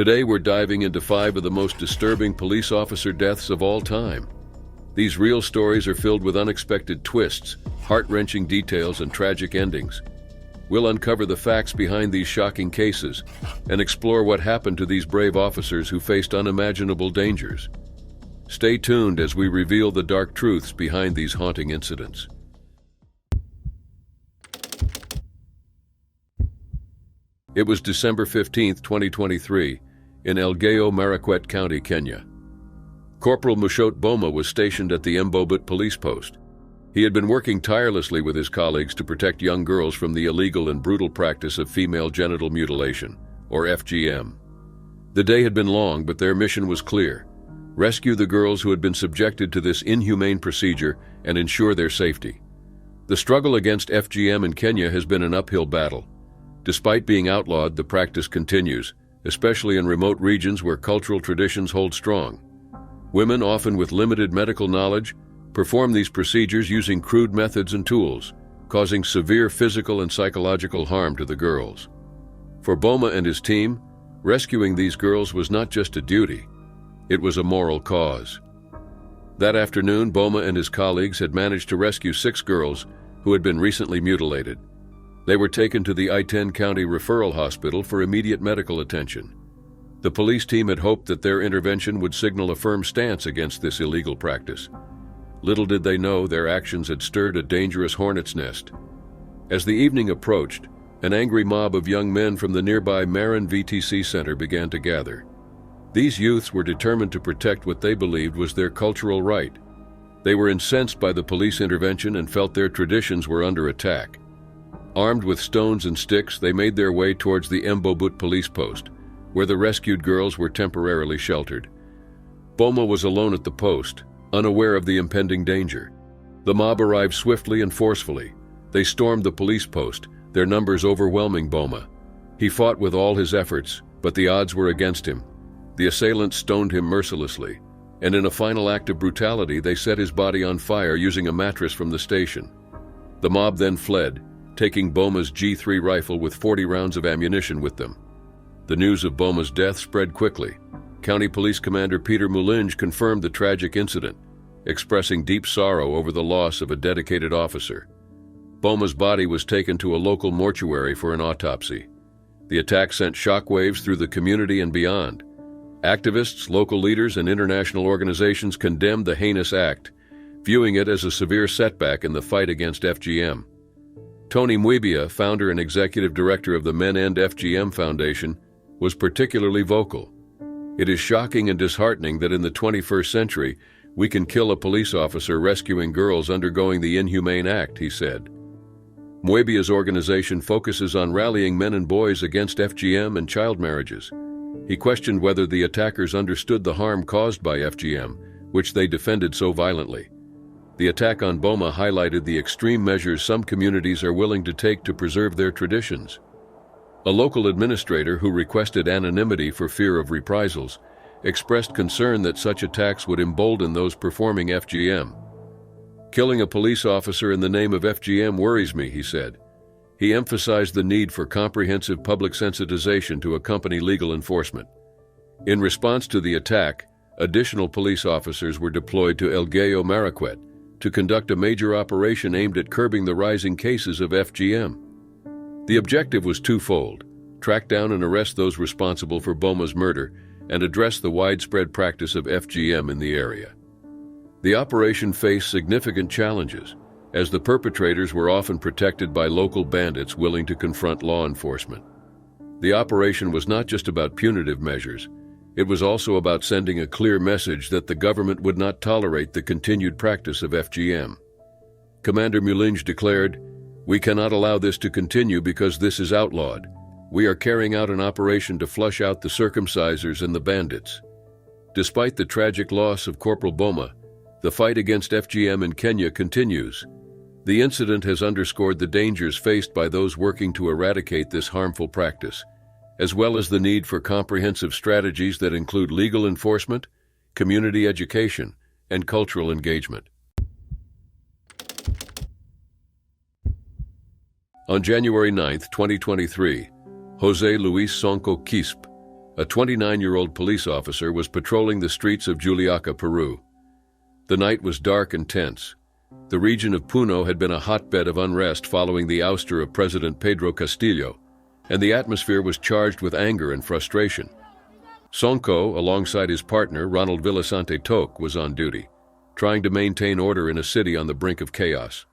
Today we're diving into 5 of the most disturbing police officer deaths of all time. These real stories are filled with unexpected twists, heart-wrenching details, and tragic endings. We'll uncover the facts behind these shocking cases and explore what happened to these brave officers who faced unimaginable dangers. Stay tuned as we reveal the dark truths behind these haunting incidents. It was December 15, 2023, in Elgeyo Marakwet County, Kenya. Corporal Mushot Boma was stationed at the Embobut police post. He had been working tirelessly with his colleagues to protect young girls from the illegal and brutal practice of female genital mutilation, or FGM. The day had been long, but their mission was clear: rescue the girls who had been subjected to this inhumane procedure and ensure their safety. The struggle against FGM in Kenya has been an uphill battle. Despite being outlawed, the practice continues, especially in remote regions where cultural traditions hold strong. Women, often with limited medical knowledge, perform these procedures using crude methods and tools, causing severe physical and psychological harm to the girls. For Boma and his team, rescuing these girls was not just a duty, it was a moral cause. That afternoon, Boma and his colleagues had managed to rescue 6 girls who had been recently mutilated. They were taken to the I-10 County Referral Hospital for immediate medical attention. The police team had hoped that their intervention would signal a firm stance against this illegal practice. Little did they know their actions had stirred a dangerous hornet's nest. As the evening approached, an angry mob of young men from the nearby Marin VTC Center began to gather. These youths were determined to protect what they believed was their cultural right. They were incensed by the police intervention and felt their traditions were under attack. Armed with stones and sticks, they made their way towards the Embobut police post, where the rescued girls were temporarily sheltered. Boma was alone at the post, unaware of the impending danger. The mob arrived swiftly and forcefully. They stormed the police post, their numbers overwhelming Boma. He fought with all his efforts, but the odds were against him. The assailants stoned him mercilessly, and in a final act of brutality, they set his body on fire using a mattress from the station. The mob then fled, taking Boma's G3 rifle with 40 rounds of ammunition with them. The news of Boma's death spread quickly. County Police Commander Peter Mulinge confirmed the tragic incident, expressing deep sorrow over the loss of a dedicated officer. Boma's body was taken to a local mortuary for an autopsy. The attack sent shockwaves through the community and beyond. Activists, local leaders, and international organizations condemned the heinous act, viewing it as a severe setback in the fight against FGM. Tony Mwibia, founder and executive director of the Men End FGM Foundation, was particularly vocal. "It is shocking and disheartening that in the 21st century, we can kill a police officer rescuing girls undergoing the inhumane act," he said. Mwebia's organization focuses on rallying men and boys against FGM and child marriages. He questioned whether the attackers understood the harm caused by FGM, which they defended so violently. The attack on Boma highlighted the extreme measures some communities are willing to take to preserve their traditions. A local administrator who requested anonymity for fear of reprisals expressed concern that such attacks would embolden those performing FGM. "Killing a police officer in the name of FGM worries me," he said. He emphasized the need for comprehensive public sensitization to accompany legal enforcement. In response to the attack, additional police officers were deployed to Elgeyo Marakwet to conduct a major operation aimed at curbing the rising cases of FGM. The objective was twofold: track down and arrest those responsible for Boma's murder and address the widespread practice of FGM in the area. The operation faced significant challenges, as the perpetrators were often protected by local bandits willing to confront law enforcement. The operation was not just about punitive measures, it was also about sending a clear message that the government would not tolerate the continued practice of FGM. Commander Mulinge declared, "We cannot allow this to continue because this is outlawed. We are carrying out an operation to flush out the circumcisers and the bandits." Despite the tragic loss of Corporal Boma, the fight against FGM in Kenya continues. The incident has underscored the dangers faced by those working to eradicate this harmful practice, as well as the need for comprehensive strategies that include legal enforcement, community education, and cultural engagement. On January 9, 2023, Jose Luis Sonko Quispe, a 29-year-old police officer was patrolling the streets of Juliaca, Peru. The night was dark and tense. The region of Puno had been a hotbed of unrest following the ouster of President Pedro Castillo, and the atmosphere was charged with anger and frustration. Sonko, alongside his partner, Ronald Villasante Toc, was on duty, trying to maintain order in a city on the brink of chaos.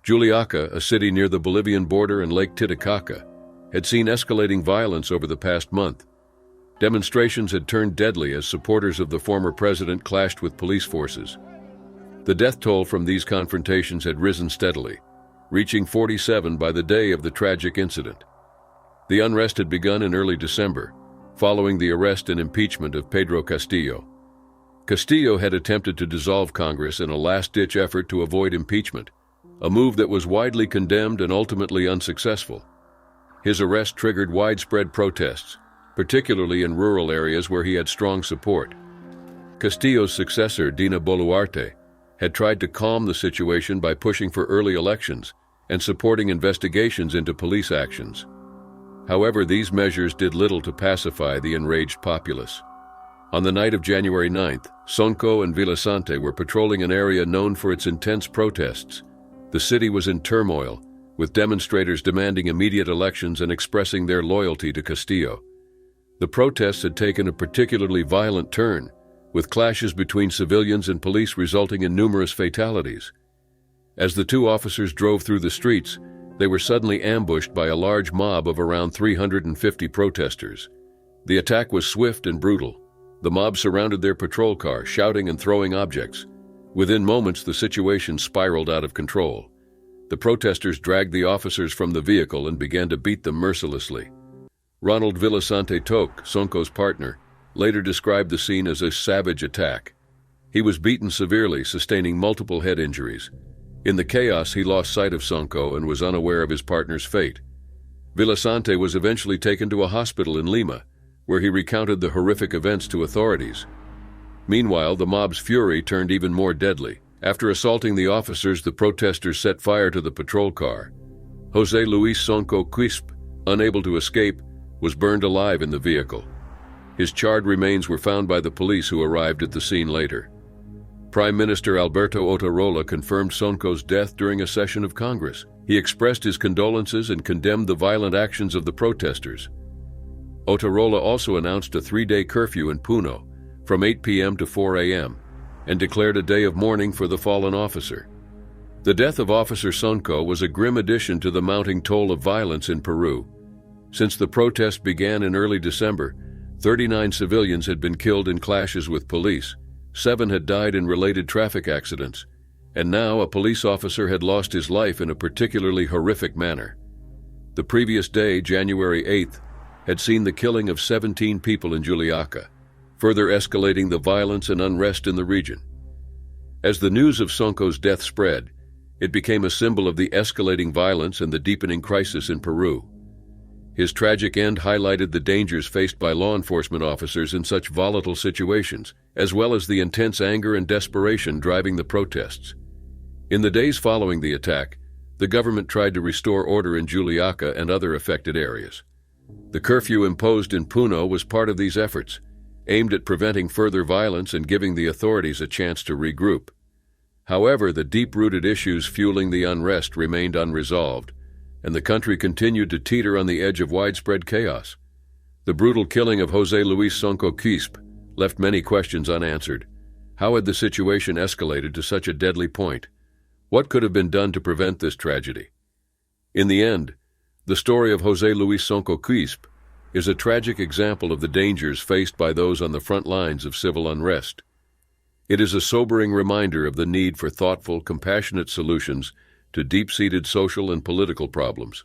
Juliaca, a city near the Bolivian border and Lake Titicaca, had seen escalating violence over the past month. Demonstrations had turned deadly as supporters of the former president clashed with police forces. The death toll from these confrontations had risen steadily, reaching 47 by the day of the tragic incident. The unrest had begun in early December, following the arrest and impeachment of Pedro Castillo. Castillo had attempted to dissolve Congress in a last-ditch effort to avoid impeachment, a move that was widely condemned and ultimately unsuccessful. His arrest triggered widespread protests, particularly in rural areas where he had strong support. Castillo's successor, Dina Boluarte, had tried to calm the situation by pushing for early elections and supporting investigations into police actions. However, these measures did little to pacify the enraged populace. On the night of January 9th, Sonko and Villasante were patrolling an area known for its intense protests. The city was in turmoil, with demonstrators demanding immediate elections and expressing their loyalty to Castillo. The protests had taken a particularly violent turn, with clashes between civilians and police resulting in numerous fatalities. As the two officers drove through the streets, they were suddenly ambushed by a large mob of around 350 protesters. The attack was swift and brutal. The mob surrounded their patrol car, shouting and throwing objects. Within moments, the situation spiraled out of control. The protesters dragged the officers from the vehicle and began to beat them mercilessly. Ronald Villasante Toc, Sonko's partner, later described the scene as a savage attack. He was beaten severely, sustaining multiple head injuries. In the chaos, he lost sight of Sonko and was unaware of his partner's fate. Villasante was eventually taken to a hospital in Lima, where he recounted the horrific events to authorities. Meanwhile, the mob's fury turned even more deadly. After assaulting the officers, the protesters set fire to the patrol car. José Luis Sonko Quispe, unable to escape, was burned alive in the vehicle. His charred remains were found by the police, who arrived at the scene later. Prime Minister Alberto Otarola confirmed Sonko's death during a session of Congress. He expressed his condolences and condemned the violent actions of the protesters. Otarola also announced a 3-day curfew in Puno, from 8 p.m. to 4 a.m., and declared a day of mourning for the fallen officer. The death of Officer Sonko was a grim addition to the mounting toll of violence in Peru. Since the protest began in early December, 39 civilians had been killed in clashes with police, 7 had died in related traffic accidents, and now a police officer had lost his life in a particularly horrific manner. The previous day, January 8th, had seen the killing of 17 people in Juliaca, further escalating the violence and unrest in the region. As the news of Sonko's death spread, it became a symbol of the escalating violence and the deepening crisis in Peru. His tragic end highlighted the dangers faced by law enforcement officers in such volatile situations, as well as the intense anger and desperation driving the protests. In the days following the attack, the government tried to restore order in Juliaca and other affected areas. The curfew imposed in Puno was part of these efforts, aimed at preventing further violence and giving the authorities a chance to regroup. However, the deep-rooted issues fueling the unrest remained unresolved, and the country continued to teeter on the edge of widespread chaos. The brutal killing of José Luis Sonko Quispe left many questions unanswered. How had the situation escalated to such a deadly point? What could have been done to prevent this tragedy? In the end, the story of José Luis Sonko Quispe is a tragic example of the dangers faced by those on the front lines of civil unrest. It is a sobering reminder of the need for thoughtful, compassionate solutions to deep-seated social and political problems.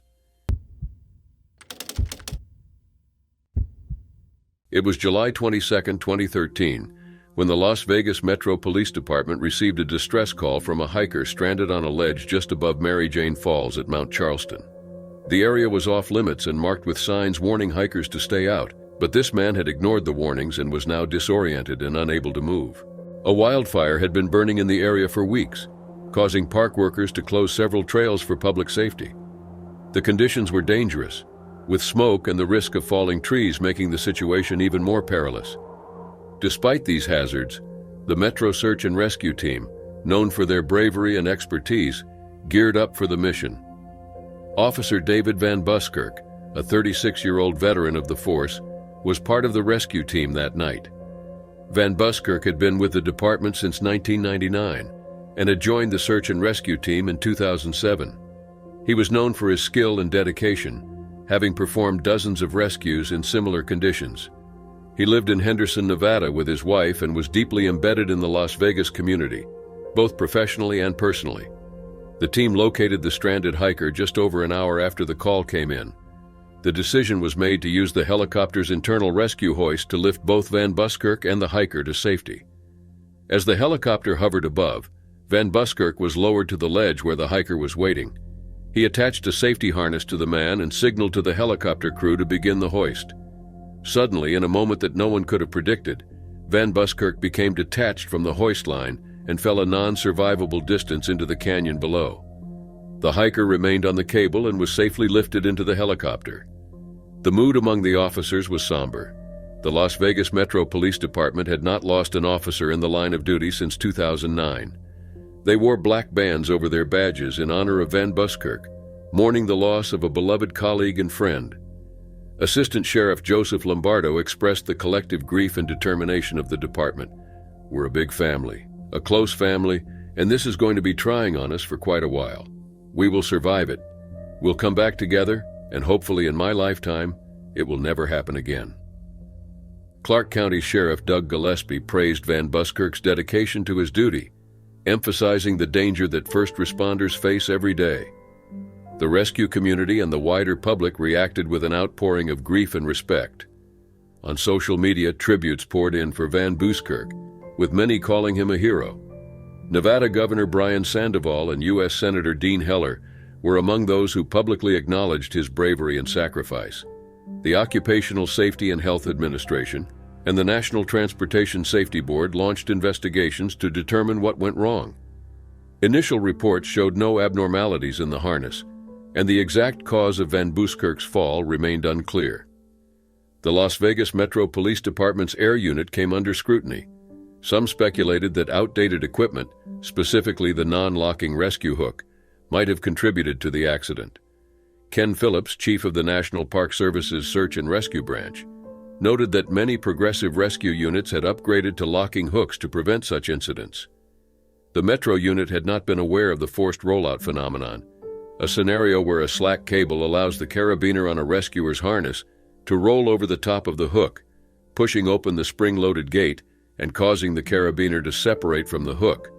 It was July 22, 2013, when the Las Vegas Metro Police Department received a distress call from a hiker stranded on a ledge just above Mary Jane Falls at Mount Charleston. The area was off-limits and marked with signs warning hikers to stay out, but this man had ignored the warnings and was now disoriented and unable to move. A wildfire had been burning in the area for weeks, causing park workers to close several trails for public safety. The conditions were dangerous, with smoke and the risk of falling trees making the situation even more perilous. Despite these hazards, the Metro Search and Rescue Team, known for their bravery and expertise, geared up for the mission. Officer David Van Buskirk, a 36-year-old veteran of the force, was part of the rescue team that night. Van Buskirk had been with the department since 1999 and had joined the search and rescue team in 2007. He was known for his skill and dedication, having performed dozens of rescues in similar conditions. He lived in Henderson, Nevada with his wife and was deeply embedded in the Las Vegas community, both professionally and personally. The team located the stranded hiker just over an hour after the call came in. The decision was made to use the helicopter's internal rescue hoist to lift both Van Buskirk and the hiker to safety. As the helicopter hovered above, Van Buskirk was lowered to the ledge where the hiker was waiting. He attached a safety harness to the man and signaled to the helicopter crew to begin the hoist. Suddenly, in a moment that no one could have predicted, Van Buskirk became detached from the hoist line and fell a non-survivable distance into the canyon below. The hiker remained on the cable and was safely lifted into the helicopter. The mood among the officers was somber. The Las Vegas Metro Police Department had not lost an officer in the line of duty since 2009. They wore black bands over their badges in honor of Van Buskirk, mourning the loss of a beloved colleague and friend. Assistant Sheriff Joseph Lombardo expressed the collective grief and determination of the department. "We're a big family, a close family, and this is going to be trying on us for quite a while. We will survive it. We'll come back together, and hopefully in my lifetime, it will never happen again." Clark County Sheriff Doug Gillespie praised Van Buskirk's dedication to his duty, emphasizing the danger that first responders face every day. The rescue community and the wider public reacted with an outpouring of grief and respect. On social media, tributes poured in for Van Buskirk, with many calling him a hero. Nevada Governor Brian Sandoval and U.S. Senator Dean Heller were among those who publicly acknowledged his bravery and sacrifice. The Occupational Safety and Health Administration and the National Transportation Safety Board launched investigations to determine what went wrong. Initial reports showed no abnormalities in the harness, and the exact cause of Van Buskirk's fall remained unclear. The Las Vegas Metro Police Department's air unit came under scrutiny. Some speculated that outdated equipment, specifically the non-locking rescue hook, might have contributed to the accident. Ken Phillips, chief of the National Park Service's Search and Rescue Branch, noted that many progressive rescue units had upgraded to locking hooks to prevent such incidents. The Metro unit had not been aware of the forced rollout phenomenon, a scenario where a slack cable allows the carabiner on a rescuer's harness to roll over the top of the hook, pushing open the spring-loaded gate and causing the carabiner to separate from the hook.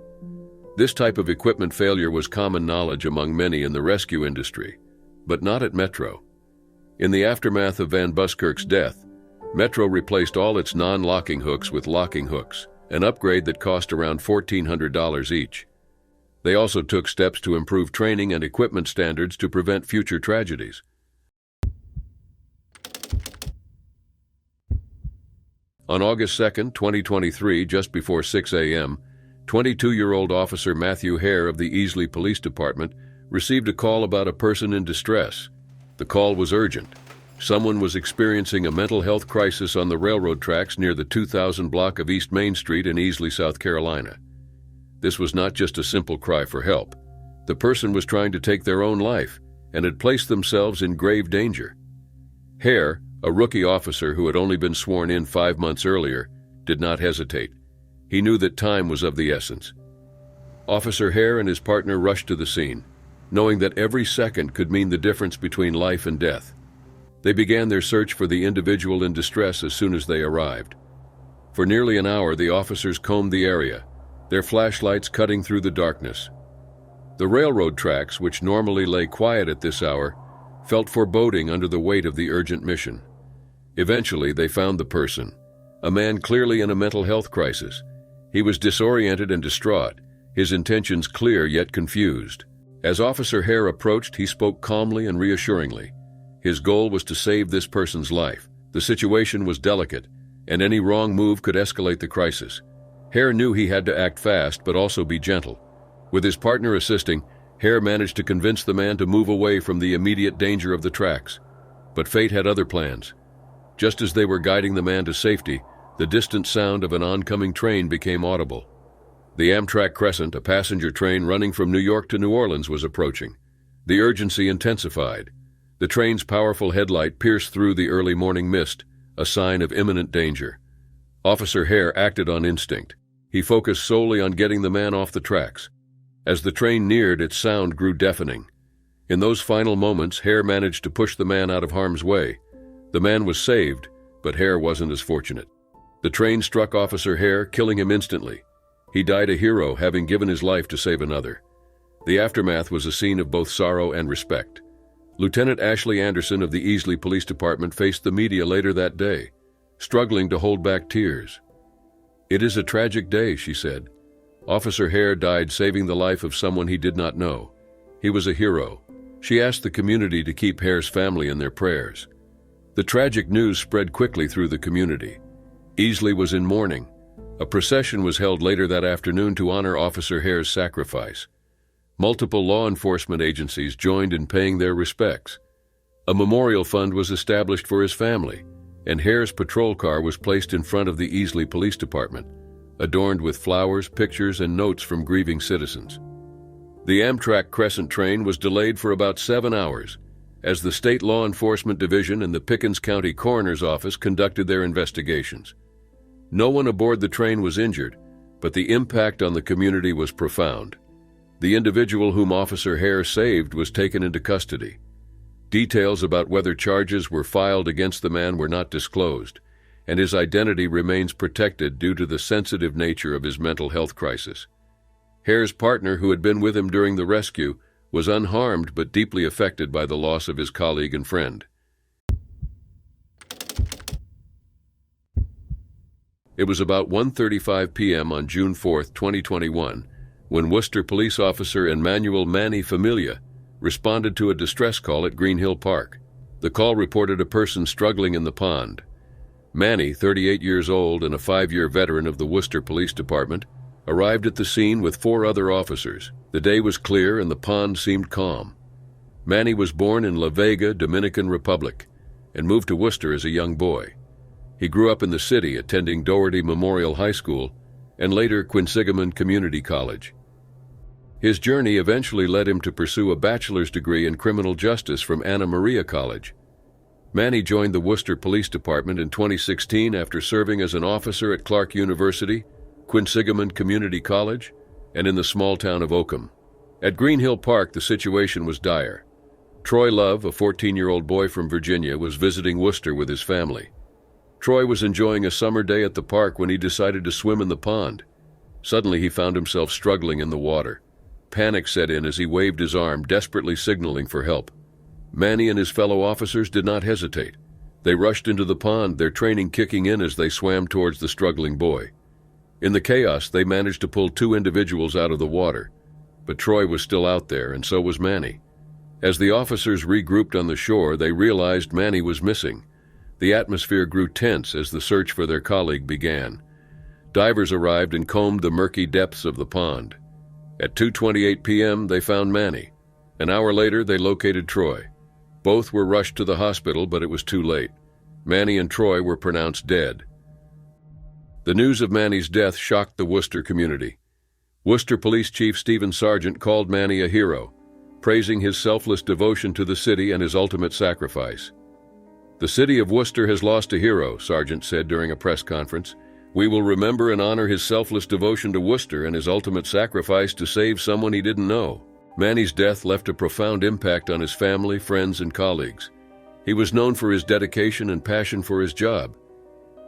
This type of equipment failure was common knowledge among many in the rescue industry, but not at Metro. In the aftermath of Van Buskirk's death, Metro replaced all its non-locking hooks with locking hooks, an upgrade that cost around $1,400 each. They also took steps to improve training and equipment standards to prevent future tragedies. On August 2, 2023, just before 6 a.m., 22-year-old Officer Matthew Hare of the Easley Police Department received a call about a person in distress. The call was urgent. Someone was experiencing a mental health crisis on the railroad tracks near the 2000 block of East Main Street in Easley, South Carolina. This was not just a simple cry for help. The person was trying to take their own life and had placed themselves in grave danger. Hare, a rookie officer who had only been sworn in 5 months earlier, did not hesitate. He knew that time was of the essence. Officer Hare and his partner rushed to the scene, knowing that every second could mean the difference between life and death. They began their search for the individual in distress as soon as they arrived. For nearly an hour, the officers combed the area, their flashlights cutting through the darkness. The railroad tracks, which normally lay quiet at this hour, felt foreboding under the weight of the urgent mission. Eventually, they found the person, a man clearly in a mental health crisis. He was disoriented and distraught, his intentions clear yet confused. As Officer Hare approached, he spoke calmly and reassuringly. His goal was to save this person's life. The situation was delicate, and any wrong move could escalate the crisis. Hare knew he had to act fast, but also be gentle. With his partner assisting, Hare managed to convince the man to move away from the immediate danger of the tracks. But fate had other plans. Just as they were guiding the man to safety, the distant sound of an oncoming train became audible. The Amtrak Crescent, a passenger train running from New York to New Orleans, was approaching. The urgency intensified. The train's powerful headlight pierced through the early morning mist, a sign of imminent danger. Officer Hare acted on instinct. He focused solely on getting the man off the tracks. As the train neared, its sound grew deafening. In those final moments, Hare managed to push the man out of harm's way. The man was saved, but Hare wasn't as fortunate. The train struck Officer Hare, killing him instantly. He died a hero, having given his life to save another. The aftermath was a scene of both sorrow and respect. Lieutenant Ashley Anderson of the Easley Police Department faced the media later that day, struggling to hold back tears. "It is a tragic day," she said. "Officer Hare died saving the life of someone he did not know. He was a hero." She asked the community to keep Hare's family in their prayers. The tragic news spread quickly through the community. Easley was in mourning. A procession was held later that afternoon to honor Officer Hare's sacrifice. Multiple law enforcement agencies joined in paying their respects. A memorial fund was established for his family, and Hare's patrol car was placed in front of the Easley Police Department, adorned with flowers, pictures, and notes from grieving citizens. The Amtrak Crescent train was delayed for about 7 hours, as the State Law Enforcement Division and the Pickens County Coroner's Office conducted their investigations. No one aboard the train was injured, but the impact on the community was profound. The individual whom Officer Hare saved was taken into custody. Details about whether charges were filed against the man were not disclosed, and his identity remains protected due to the sensitive nature of his mental health crisis. Hare's partner, who had been with him during the rescue, was unharmed but deeply affected by the loss of his colleague and friend. It was about 1:35 p.m. on June 4, 2021, when Worcester police officer Emmanuel Manny Familia responded to a distress call at Green Hill Park. The call reported a person struggling in the pond. Manny, 38 years old and a 5-year veteran of the Worcester Police Department, arrived at the scene with 4 other officers. The day was clear and the pond seemed calm. Manny was born in La Vega, Dominican Republic, and moved to Worcester as a young boy. He grew up in the city, attending Doherty Memorial High School and later Quinsigamond Community College. His journey eventually led him to pursue a bachelor's degree in criminal justice from Anna Maria College. Manny joined the Worcester Police Department in 2016 after serving as an officer at Clark University, Quinsigamond Community College, and in the small town of Oakham. At Green Hill Park, the situation was dire. Troy Love, a 14-year-old boy from Virginia, was visiting Worcester with his family. Troy was enjoying a summer day at the park when he decided to swim in the pond. Suddenly, he found himself struggling in the water. Panic set in as he waved his arm, desperately signaling for help. Manny and his fellow officers did not hesitate. They rushed into the pond, their training kicking in as they swam towards the struggling boy. In the chaos, they managed to pull 2 individuals out of the water, but Troy was still out there, and so was Manny. As the officers regrouped on the shore, they realized Manny was missing. The atmosphere grew tense as the search for their colleague began. Divers arrived and combed the murky depths of the pond. At 2:28 p.m., they found Manny. An hour later, they located Troy. Both were rushed to the hospital, but it was too late. Manny and Troy were pronounced dead. The news of Manny's death shocked the Worcester community. Worcester Police Chief Stephen Sargent called Manny a hero, praising his selfless devotion to the city and his ultimate sacrifice. "The city of Worcester has lost a hero," Sargent said during a press conference. "We will remember and honor his selfless devotion to Worcester and his ultimate sacrifice to save someone he didn't know." Manny's death left a profound impact on his family, friends, and colleagues. He was known for his dedication and passion for his job.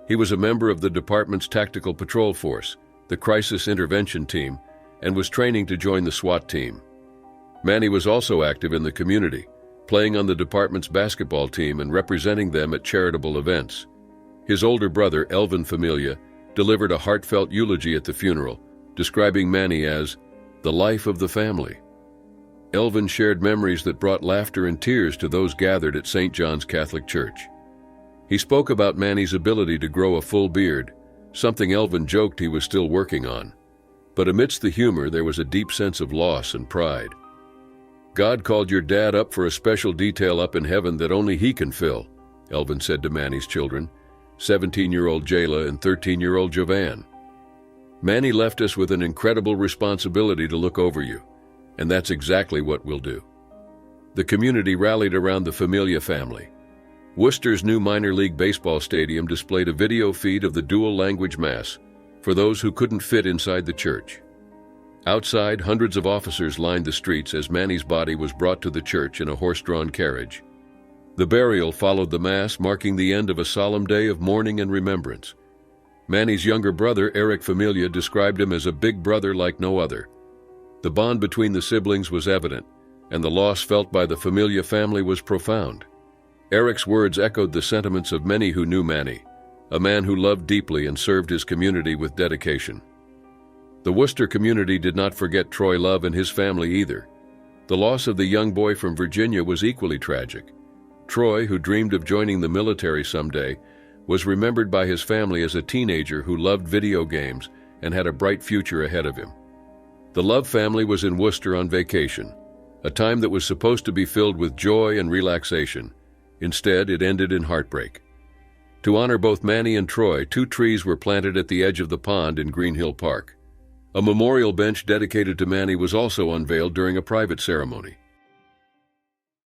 He was a member of the department's Tactical Patrol Force, the Crisis Intervention Team, and was training to join the SWAT team. Manny was also active in the community, playing on the department's basketball team and representing them at charitable events. His older brother, Elvin Familia, delivered a heartfelt eulogy at the funeral, describing Manny as the life of the family. Elvin shared memories that brought laughter and tears to those gathered at St. John's Catholic Church. He spoke about Manny's ability to grow a full beard, something Elvin joked he was still working on. But amidst the humor, there was a deep sense of loss and pride. God called your dad up for a special detail up in heaven that only he can fill, Elvin said to Manny's children, 17-year-old Jayla and 13-year-old Jovan. Manny left us with an incredible responsibility to look over you, and that's exactly what we'll do. The community rallied around the Familia family. Worcester's new minor league baseball stadium displayed a video feed of the dual-language mass for those who couldn't fit inside the church. Outside, hundreds of officers lined the streets as Manny's body was brought to the church in a horse-drawn carriage. The burial followed the mass, marking the end of a solemn day of mourning and remembrance. Manny's younger brother, Eric Familia, described him as a big brother like no other. The bond between the siblings was evident, and the loss felt by the Familia family was profound. Eric's words echoed the sentiments of many who knew Manny, a man who loved deeply and served his community with dedication. The Worcester community did not forget Troy Love and his family either. The loss of the young boy from Virginia was equally tragic. Troy, who dreamed of joining the military someday, was remembered by his family as a teenager who loved video games and had a bright future ahead of him. The Love family was in Worcester on vacation, a time that was supposed to be filled with joy and relaxation. Instead, it ended in heartbreak. To honor both Manny and Troy, 2 trees were planted at the edge of the pond in Green Hill Park. A memorial bench dedicated to Manny was also unveiled during a private ceremony.